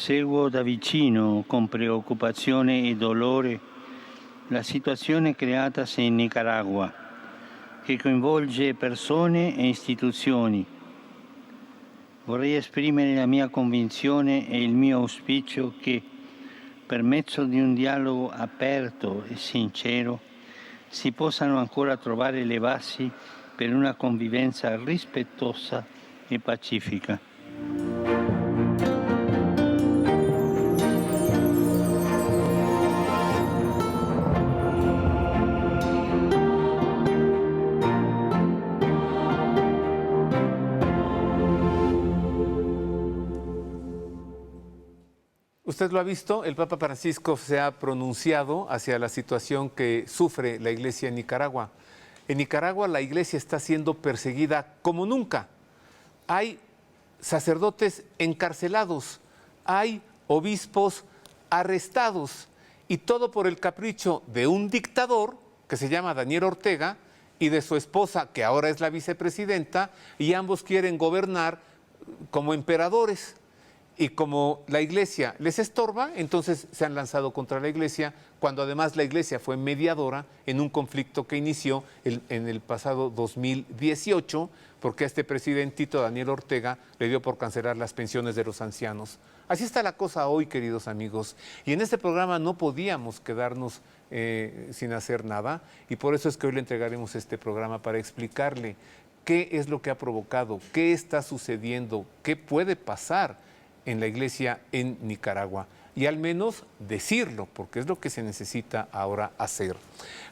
Seguo da vicino, con preoccupazione e dolore, la situazione creatasi in Nicaragua, che coinvolge persone e istituzioni. Vorrei esprimere la mia convinzione e il mio auspicio che, per mezzo di un dialogo aperto e sincero, si possano ancora trovare le basi per una convivenza rispettosa e pacifica. Usted lo ha visto, el Papa Francisco se ha pronunciado hacia la situación que sufre la Iglesia en Nicaragua. En Nicaragua la Iglesia está siendo perseguida como nunca. Hay sacerdotes encarcelados, hay obispos arrestados, y todo por el capricho de un dictador que se llama Daniel Ortega y de su esposa, que ahora es la vicepresidenta, y ambos quieren gobernar como emperadores. Y como la Iglesia les estorba, entonces se han lanzado contra la Iglesia, cuando además la Iglesia fue mediadora en un conflicto que inició en el pasado 2018, porque a este presidentito Daniel Ortega le dio por cancelar las pensiones de los ancianos. Así está la cosa hoy, queridos amigos, y en este programa no podíamos quedarnos sin hacer nada, y por eso es que hoy le entregaremos este programa para explicarle qué es lo que ha provocado, qué está sucediendo, qué puede pasar en la Iglesia en Nicaragua, y al menos decirlo, porque es lo que se necesita ahora hacer.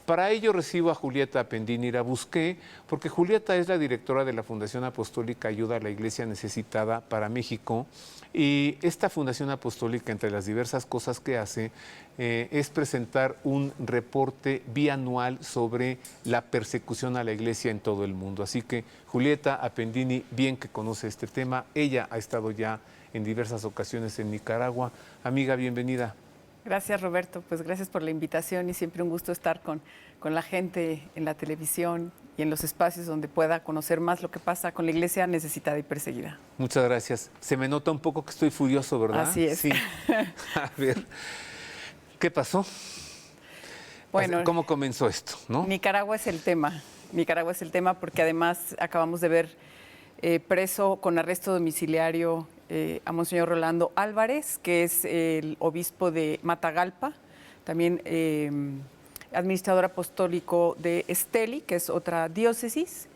Para ello recibo a Julieta Apendini Irabusqué, porque Julieta es la directora de la Fundación Apostólica Ayuda a la Iglesia Necesitada para México, y esta Fundación Apostólica, entre las diversas cosas que hace, es presentar un reporte bianual sobre la persecución a la Iglesia en todo el mundo. Así que Julieta Apendini, bien que conoce este tema, ella ha estado ya en diversas ocasiones en Nicaragua. Amiga, bienvenida. Gracias, Roberto. Pues gracias por la invitación, y siempre un gusto estar con la gente en la televisión y en los espacios donde pueda conocer más lo que pasa con la Iglesia necesitada y perseguida. Muchas gracias. Se me nota un poco que estoy furioso, ¿verdad? Así es. Sí. A ver, ¿qué pasó? Bueno, ¿cómo comenzó esto, no? Nicaragua es el tema. Nicaragua es el tema porque además acabamos de ver preso con arresto domiciliario a Monseñor Rolando Álvarez, que es el obispo de Matagalpa, también administrador apostólico de Esteli, que es otra diócesis.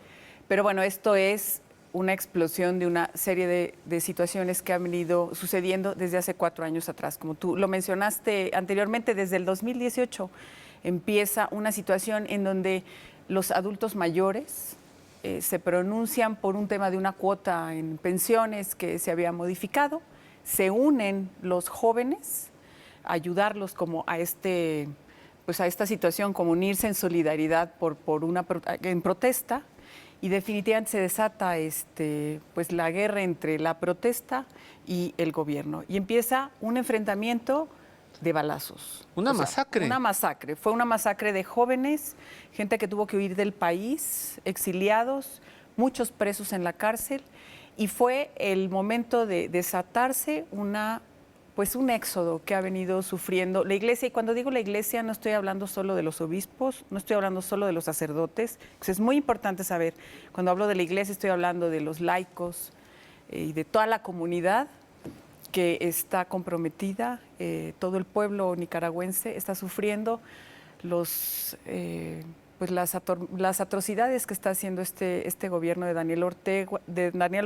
Pero bueno, esto es una explosión de una serie de situaciones que han venido sucediendo desde hace 4 años atrás. Como tú lo mencionaste anteriormente, desde el 2018 empieza una situación en donde los adultos mayores se pronuncian por un tema de una cuota en pensiones que se había modificado, se unen los jóvenes a ayudarlos como a esta situación, como unirse en solidaridad en protesta, y definitivamente se desata pues la guerra entre la protesta y el gobierno, y empieza un enfrentamiento de balazos. Una masacre. Una masacre. Fue una masacre de jóvenes, gente que tuvo que huir del país, exiliados, muchos presos en la cárcel, y fue el momento de desatarse un éxodo que ha venido sufriendo la Iglesia. Y cuando digo la Iglesia, no estoy hablando solo de los obispos, no estoy hablando solo de los sacerdotes. Pues es muy importante saber, cuando hablo de la Iglesia estoy hablando de los laicos y de toda la comunidad que está comprometida. Todo el pueblo nicaragüense está sufriendo las atrocidades que está haciendo este gobierno de Daniel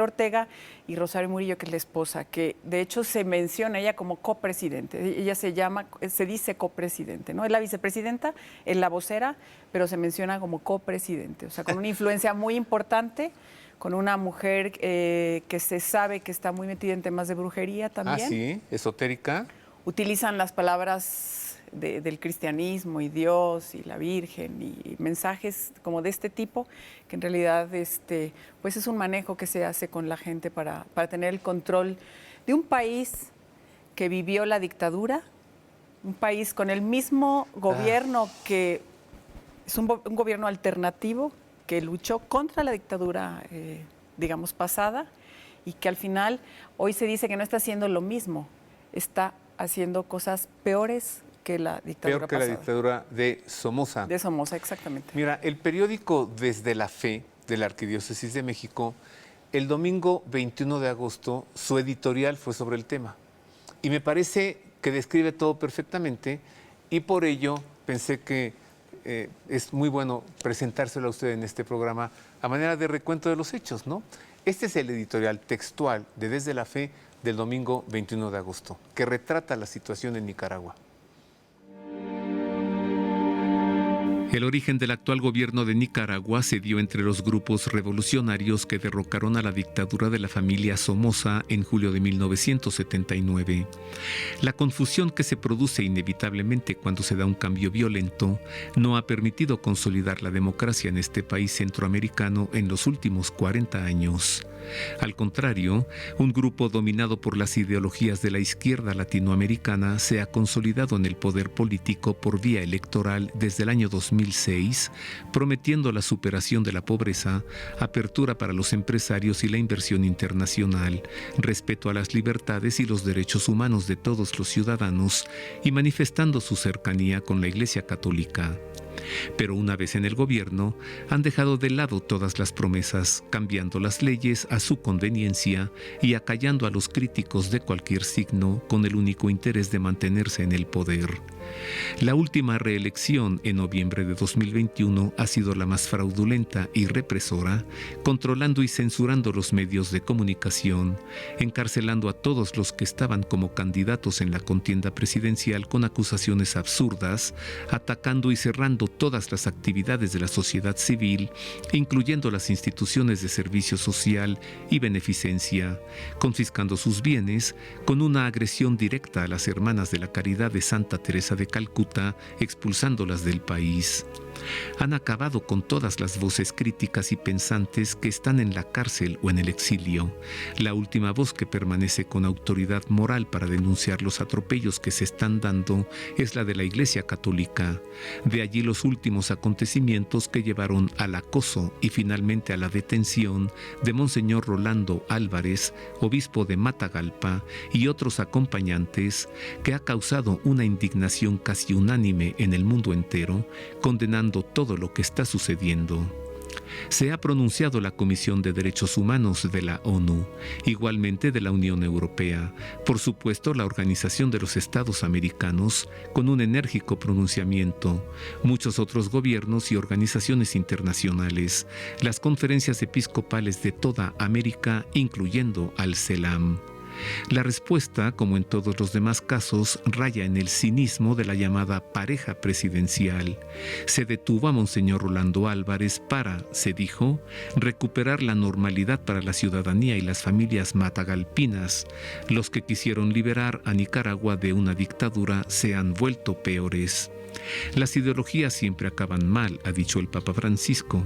Ortega y Rosario Murillo, que es la esposa, que de hecho se menciona ella como copresidente. Ella se dice copresidente, ¿no? Es la vicepresidenta, es la vocera, pero se menciona como copresidente, o sea, con una influencia muy importante, con una mujer que se sabe que está muy metida en temas de brujería también. Ah, sí, esotérica. Utilizan las palabras del cristianismo y Dios y la Virgen y mensajes como de este tipo, que en realidad pues es un manejo que se hace con la gente para tener el control de un país que vivió la dictadura, un país con el mismo gobierno que es un gobierno alternativo que luchó contra la dictadura, digamos, pasada, y que al final hoy se dice que no está haciendo lo mismo. está haciendo cosas peores que la dictadura Peor que pasada. la dictadura de Somoza. De Somoza, exactamente. Mira, el periódico Desde la Fe de la Arquidiócesis de México, el domingo 21 de agosto, su editorial fue sobre el tema. Y me parece que describe todo perfectamente y por ello pensé que es muy bueno presentárselo a usted en este programa a manera de recuento de los hechos, ¿no? Este es el editorial textual de Desde la Fe del domingo 21 de agosto, que retrata la situación en Nicaragua. El origen del actual gobierno de Nicaragua se dio entre los grupos revolucionarios que derrocaron a la dictadura de la familia Somoza en julio de 1979. La confusión que se produce inevitablemente cuando se da un cambio violento no ha permitido consolidar la democracia en este país centroamericano en los últimos 40 años. Al contrario, un grupo dominado por las ideologías de la izquierda latinoamericana se ha consolidado en el poder político por vía electoral desde el año 2006, prometiendo la superación de la pobreza, apertura para los empresarios y la inversión internacional, respeto a las libertades y los derechos humanos de todos los ciudadanos y manifestando su cercanía con la Iglesia Católica. Pero una vez en el gobierno, han dejado de lado todas las promesas, cambiando las leyes a su conveniencia y acallando a los críticos de cualquier signo con el único interés de mantenerse en el poder. La última reelección en noviembre de 2021 ha sido la más fraudulenta y represora, controlando y censurando los medios de comunicación, encarcelando a todos los que estaban como candidatos en la contienda presidencial con acusaciones absurdas, atacando y cerrando todas las actividades de la sociedad civil, incluyendo las instituciones de servicio social y beneficencia, confiscando sus bienes con una agresión directa a las hermanas de la Caridad de Santa Teresa de Calcuta, expulsándolas del país. Han acabado con todas las voces críticas y pensantes que están en la cárcel o en el exilio. La última voz que permanece con autoridad moral para denunciar los atropellos que se están dando es la de la Iglesia Católica. De allí los últimos acontecimientos que llevaron al acoso y finalmente a la detención de Monseñor Rolando Álvarez, obispo de Matagalpa, y otros acompañantes, que ha causado una indignación casi unánime en el mundo entero, condenando todo lo que está sucediendo. Se ha pronunciado la Comisión de Derechos Humanos de la ONU, igualmente de la Unión Europea, por supuesto la Organización de los Estados Americanos, con un enérgico pronunciamiento, muchos otros gobiernos y organizaciones internacionales, las conferencias episcopales de toda América, incluyendo al CELAM. La respuesta, como en todos los demás casos, raya en el cinismo de la llamada pareja presidencial. Se detuvo a Monseñor Rolando Álvarez para, se dijo, recuperar la normalidad para la ciudadanía y las familias matagalpinas. Los que quisieron liberar a Nicaragua de una dictadura se han vuelto peores. Las ideologías siempre acaban mal, ha dicho el Papa Francisco.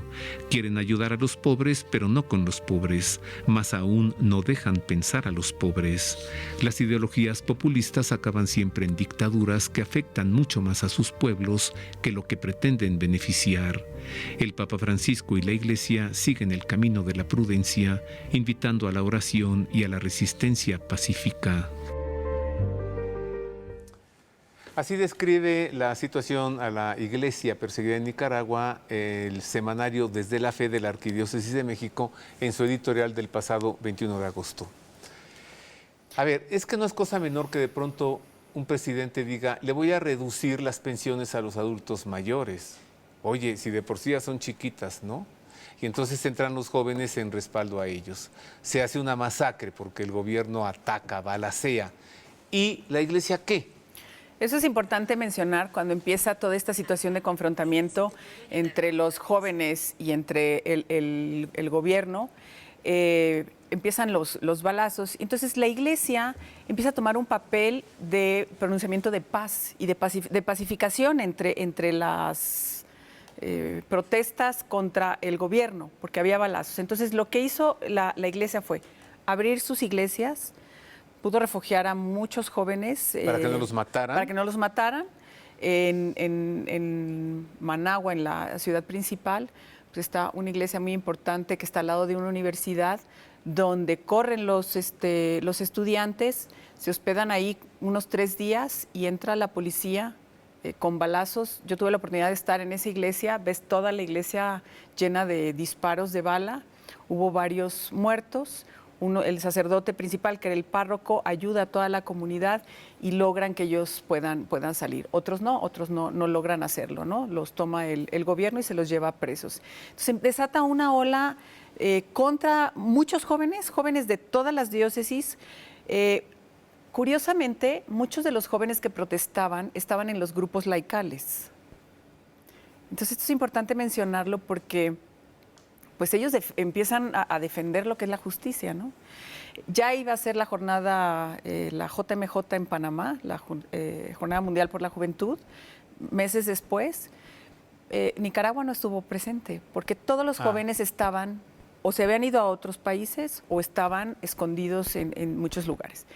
Quieren ayudar a los pobres, pero no con los pobres. Más aún, no dejan pensar a los pobres. Las ideologías populistas acaban siempre en dictaduras que afectan mucho más a sus pueblos que lo que pretenden beneficiar. El Papa Francisco y la Iglesia siguen el camino de la prudencia, invitando a la oración y a la resistencia pacífica. Así describe la situación a la iglesia perseguida en Nicaragua el semanario Desde la Fe de la Arquidiócesis de México en su editorial del pasado 21 de agosto. A ver, es que no es cosa menor que de pronto un presidente diga, le voy a reducir las pensiones a los adultos mayores. Oye, si de por sí ya son chiquitas, ¿no? Y entonces entran los jóvenes en respaldo a ellos. Se hace una masacre porque el gobierno ataca, balacea. ¿Y la iglesia qué? Eso es importante mencionar cuando empieza toda esta situación de confrontamiento entre los jóvenes y entre el gobierno. Empiezan los balazos. Entonces la iglesia empieza a tomar un papel de pronunciamiento de paz y de pacificación entre las protestas contra el gobierno, porque había balazos. Entonces lo que hizo la iglesia fue abrir sus iglesias, pudo refugiar a muchos jóvenes. Para que no los mataran. Para que no los mataran. En Managua, en la ciudad principal, pues está una iglesia muy importante que está al lado de una universidad, donde corren los estudiantes, se hospedan ahí unos 3 días y entra la policía con balazos. Yo tuve la oportunidad de estar en esa iglesia, ves toda la iglesia llena de disparos de bala, hubo varios muertos. El sacerdote principal, que era el párroco, ayuda a toda la comunidad y logran que ellos puedan salir. Otros no logran hacerlo, ¿no? Los toma el gobierno y se los lleva presos. Entonces desata una ola contra muchos jóvenes de todas las diócesis. Curiosamente, muchos de los jóvenes que protestaban estaban en los grupos laicales. Entonces esto es importante mencionarlo porque pues ellos empiezan a defender lo que es la justicia, ¿no? Ya iba a ser la jornada, la JMJ en Panamá, la Jornada Mundial por la Juventud. Meses después, Nicaragua no estuvo presente, porque todos los jóvenes estaban, o se habían ido a otros países, o estaban escondidos en muchos lugares.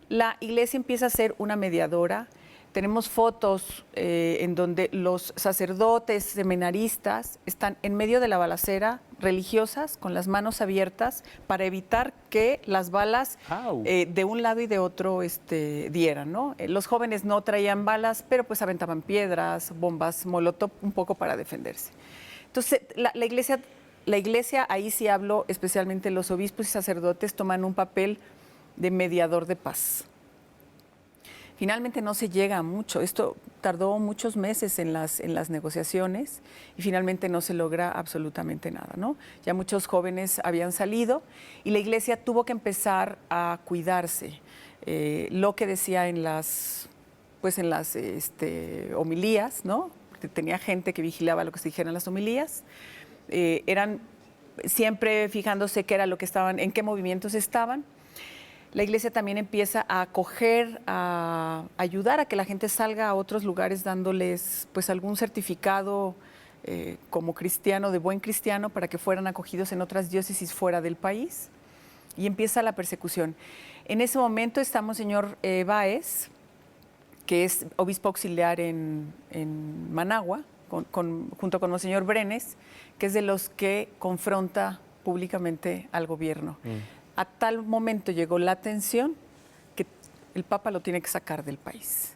La iglesia empieza a ser una mediadora. Tenemos fotos en donde los sacerdotes, seminaristas, están en medio de la balacera, religiosas, con las manos abiertas, para evitar que las balas de un lado y de otro dieran, ¿no? Los jóvenes no traían balas, pero pues aventaban piedras, bombas molotov, un poco para defenderse. Entonces, la iglesia, ahí sí hablo, especialmente los obispos y sacerdotes, toman un papel de mediador de paz. Finalmente no se llega a mucho. Esto tardó muchos meses en las negociaciones y finalmente no se logra absolutamente nada, ¿no? Ya muchos jóvenes habían salido y la iglesia tuvo que empezar a cuidarse. Lo que decía en las homilías, ¿no? Tenía gente que vigilaba lo que se dijeran en las homilías. Eran siempre fijándose qué era lo que estaban, en qué movimientos estaban. La iglesia también empieza a acoger, a ayudar a que la gente salga a otros lugares dándoles pues algún certificado como cristiano, de buen cristiano, para que fueran acogidos en otras diócesis fuera del país. Y empieza la persecución. En ese momento está Monseñor Báez, que es obispo auxiliar en Managua, junto con Monseñor Brenes, que es de los que confronta públicamente al gobierno. A tal momento llegó la tensión que el Papa lo tiene que sacar del país.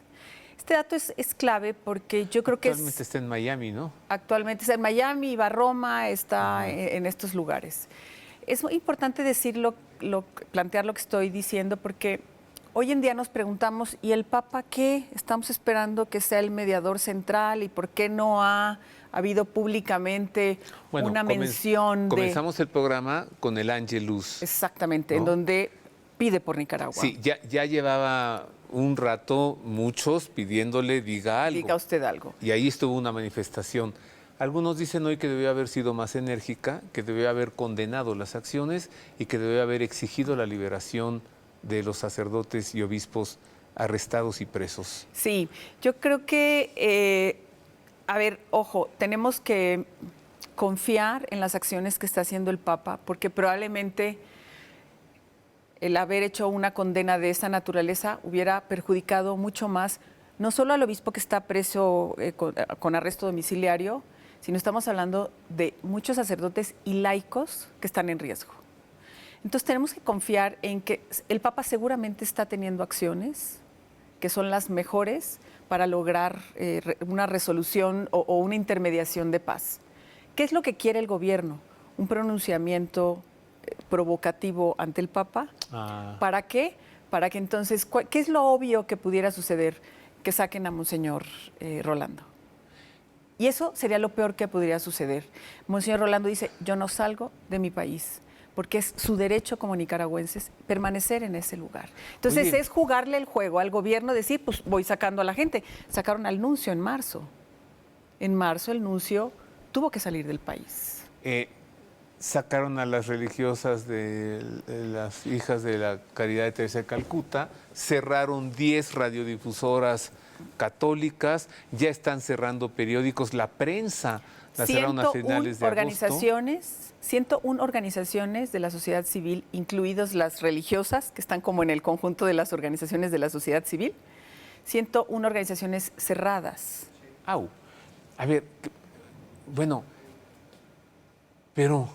Este dato es clave porque yo creo que actualmente está en Miami, ¿no? Actualmente está en Miami, va a Roma, está en estos lugares. Es muy importante decirlo, plantear lo que estoy diciendo, porque hoy en día nos preguntamos, ¿y el Papa qué? Estamos esperando que sea el mediador central, ¿y por qué no ha habido públicamente una mención comenzamos el programa con el Ángelus. Exactamente, ¿no? En donde pide por Nicaragua. Sí, ya llevaba un rato muchos pidiéndole diga algo. Diga usted algo. Y ahí estuvo una manifestación. Algunos dicen hoy que debió haber sido más enérgica, que debió haber condenado las acciones y que debió haber exigido la liberación de los sacerdotes y obispos arrestados y presos. Sí, yo creo que, a ver, ojo, tenemos que confiar en las acciones que está haciendo el Papa, porque probablemente el haber hecho una condena de esa naturaleza hubiera perjudicado mucho más, no solo al obispo que está preso con arresto domiciliario, sino estamos hablando de muchos sacerdotes y laicos que están en riesgo. Entonces tenemos que confiar en que el Papa seguramente está teniendo acciones que son las mejores para lograr una resolución o una intermediación de paz. ¿Qué es lo que quiere el gobierno? Un pronunciamiento provocativo ante el Papa. ¿Para qué? Para que entonces, ¿qué es lo obvio que pudiera suceder? Que saquen a Monseñor Rolando. Y eso sería lo peor que podría suceder. Monseñor Rolando dice, yo no salgo de mi país, porque es su derecho como nicaragüenses permanecer en ese lugar. Entonces es jugarle el juego al gobierno, decir, pues voy sacando a la gente. Sacaron al nuncio en marzo. En marzo el nuncio tuvo que salir del país. Sacaron a las religiosas de las hijas de la Caridad de Teresa de Calcuta, cerraron 10 radiodifusoras católicas, ya están cerrando periódicos, la prensa la cerraron a finales de agosto. 101 organizaciones de la sociedad civil, incluidas las religiosas, que están como en el conjunto de las organizaciones de la sociedad civil, 101 organizaciones cerradas. A ver, bueno, Pero...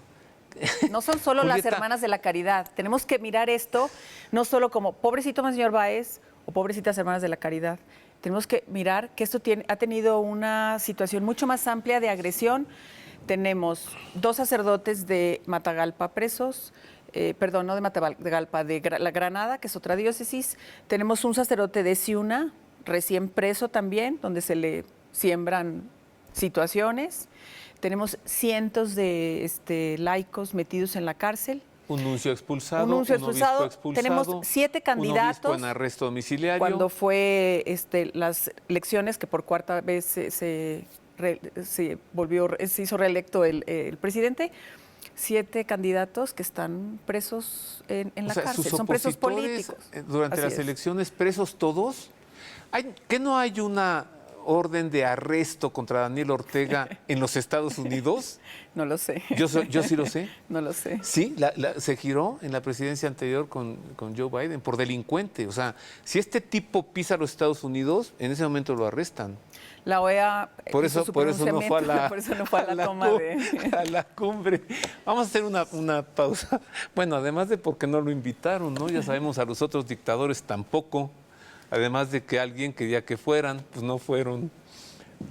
No son solo las hermanas de la caridad. Tenemos que mirar esto no solo como pobrecito Monseñor Báez o pobrecitas hermanas de la caridad. Tenemos que mirar que esto ha tenido una situación mucho más amplia de agresión. Tenemos 2 sacerdotes de Matagalpa presos, no de Matagalpa, de la Granada, que es otra diócesis. Tenemos un sacerdote de Ciuna, recién preso también, donde se le siembran situaciones. Tenemos cientos de laicos metidos en la cárcel. Un nuncio expulsado, un obispo expulsado. Tenemos 7 candidatos. Un obispo en arresto domiciliario. Cuando fue las elecciones, que por 4ª vez se hizo reelecto el presidente, 7 candidatos que están presos en la cárcel. Son presos políticos. Durante las elecciones, ¿presos todos? ¿Qué no hay una orden de arresto contra Daniel Ortega en los Estados Unidos? No lo sé. Yo sí lo sé. No lo sé. Sí, se giró en la presidencia anterior con Joe Biden por delincuente. O sea, si este tipo pisa los Estados Unidos, en ese momento lo arrestan. La OEA por eso no fue a la toma a la cumbre. Vamos a hacer una pausa. Bueno, además de porque no lo invitaron, ¿no? Ya sabemos, a los otros dictadores tampoco. Además de que alguien quería que fueran, pues no fueron.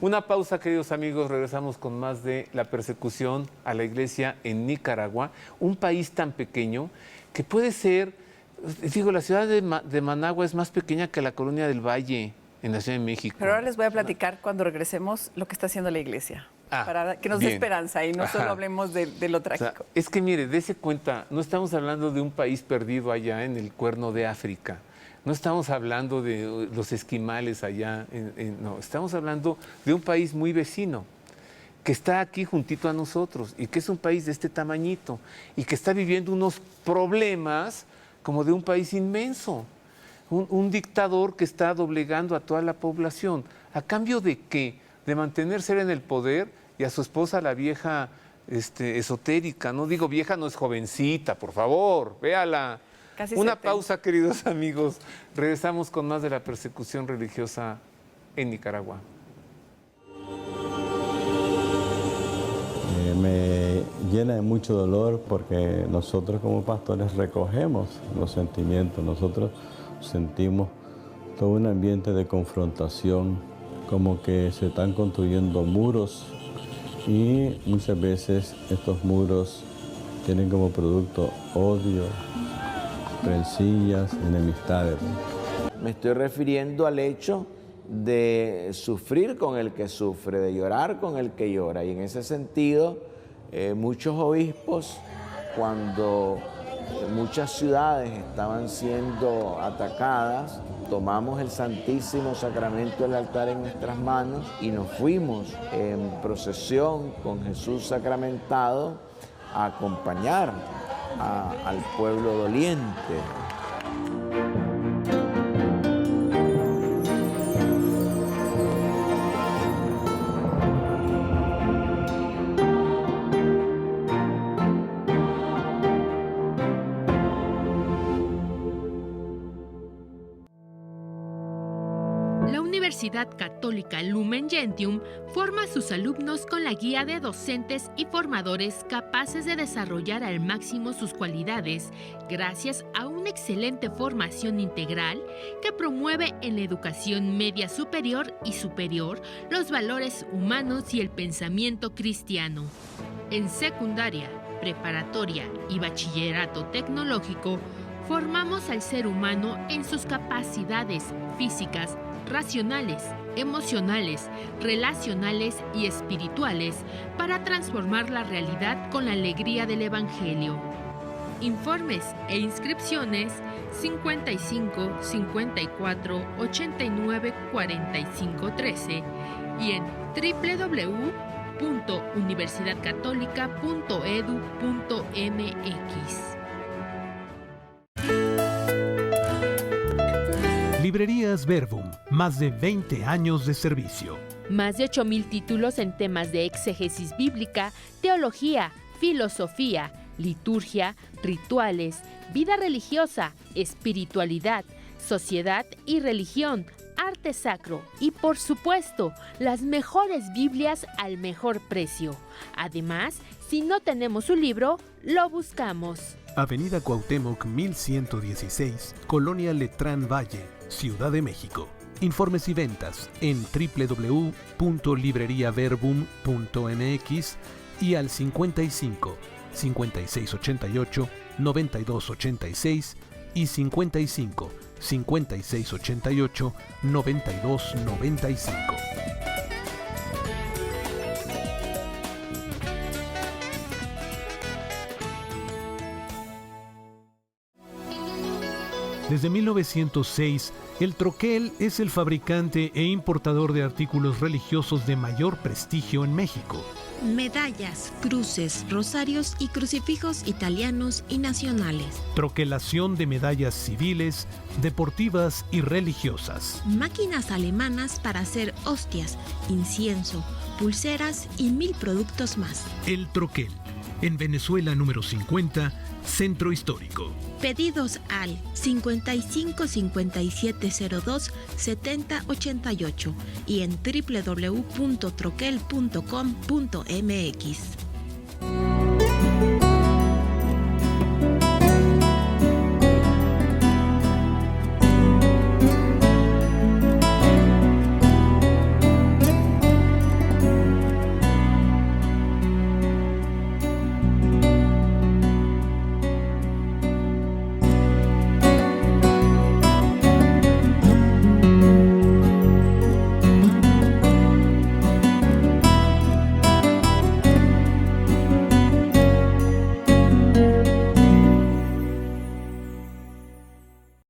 Una pausa, queridos amigos, regresamos con más de la persecución a la iglesia en Nicaragua, un país tan pequeño que puede ser, la ciudad de Managua es más pequeña que la Colonia del Valle en la Ciudad de México. Pero ahora les voy a platicar cuando regresemos lo que está haciendo la iglesia, para que nos dé esperanza y no solo hablemos de lo trágico. O sea, es que mire, dése cuenta, no estamos hablando de un país perdido allá en el Cuerno de África. No estamos hablando de los esquimales allá, no, estamos hablando de un país muy vecino, que está aquí juntito a nosotros y que es un país de este tamañito y que está viviendo unos problemas como de un país inmenso. Un dictador que está doblegando a toda la población. ¿A cambio de qué? De mantenerse en el poder y a su esposa, la vieja esotérica. No digo vieja, no es jovencita, por favor, véala. Una pausa, queridos amigos. Regresamos con más de la persecución religiosa en Nicaragua. Me llena de mucho dolor porque nosotros como pastores recogemos los sentimientos. Nosotros sentimos todo un ambiente de confrontación, como que se están construyendo muros y muchas veces estos muros tienen como producto odio, rencillas, enemistades. Me estoy refiriendo al hecho de sufrir con el que sufre, de llorar con el que llora. Y en ese sentido, muchos obispos, cuando muchas ciudades estaban siendo atacadas, tomamos el Santísimo Sacramento del altar en nuestras manos y nos fuimos en procesión con Jesús sacramentado a acompañar al pueblo doliente. La Universidad Católica Lumen Gentium forma a sus alumnos con la guía de docentes y formadores capaces de desarrollar al máximo sus cualidades gracias a una excelente formación integral que promueve en la educación media superior y superior los valores humanos y el pensamiento cristiano. En secundaria, preparatoria y bachillerato tecnológico, formamos al ser humano en sus capacidades físicas, racionales, emocionales, relacionales y espirituales para transformar la realidad con la alegría del Evangelio. Informes e inscripciones 55 54 89 45 13 y en www.universidadcatólica.edu.mx. Librerías Verbum, más de 20 años de servicio. Más de 8,000 títulos en temas de exégesis bíblica, teología, filosofía, liturgia, rituales, vida religiosa, espiritualidad, sociedad y religión, arte sacro y, por supuesto, las mejores Biblias al mejor precio. Además, si no tenemos su libro, lo buscamos. Avenida Cuauhtémoc 1116, Colonia Letrán Valle, Ciudad de México. Informes y ventas en www.libreriaverbum.mx y al 55 5688 9286 y 55 5688 9295. Desde 1906, el Troquel es el fabricante e importador de artículos religiosos de mayor prestigio en México. Medallas, cruces, rosarios y crucifijos italianos y nacionales. Troquelación de medallas civiles, deportivas y religiosas. Máquinas alemanas para hacer hostias, incienso, pulseras y 1000 productos más. El Troquel, en Venezuela número 50, Centro Histórico. Pedidos al 55 5702 7088 y en www.troquel.com.mx.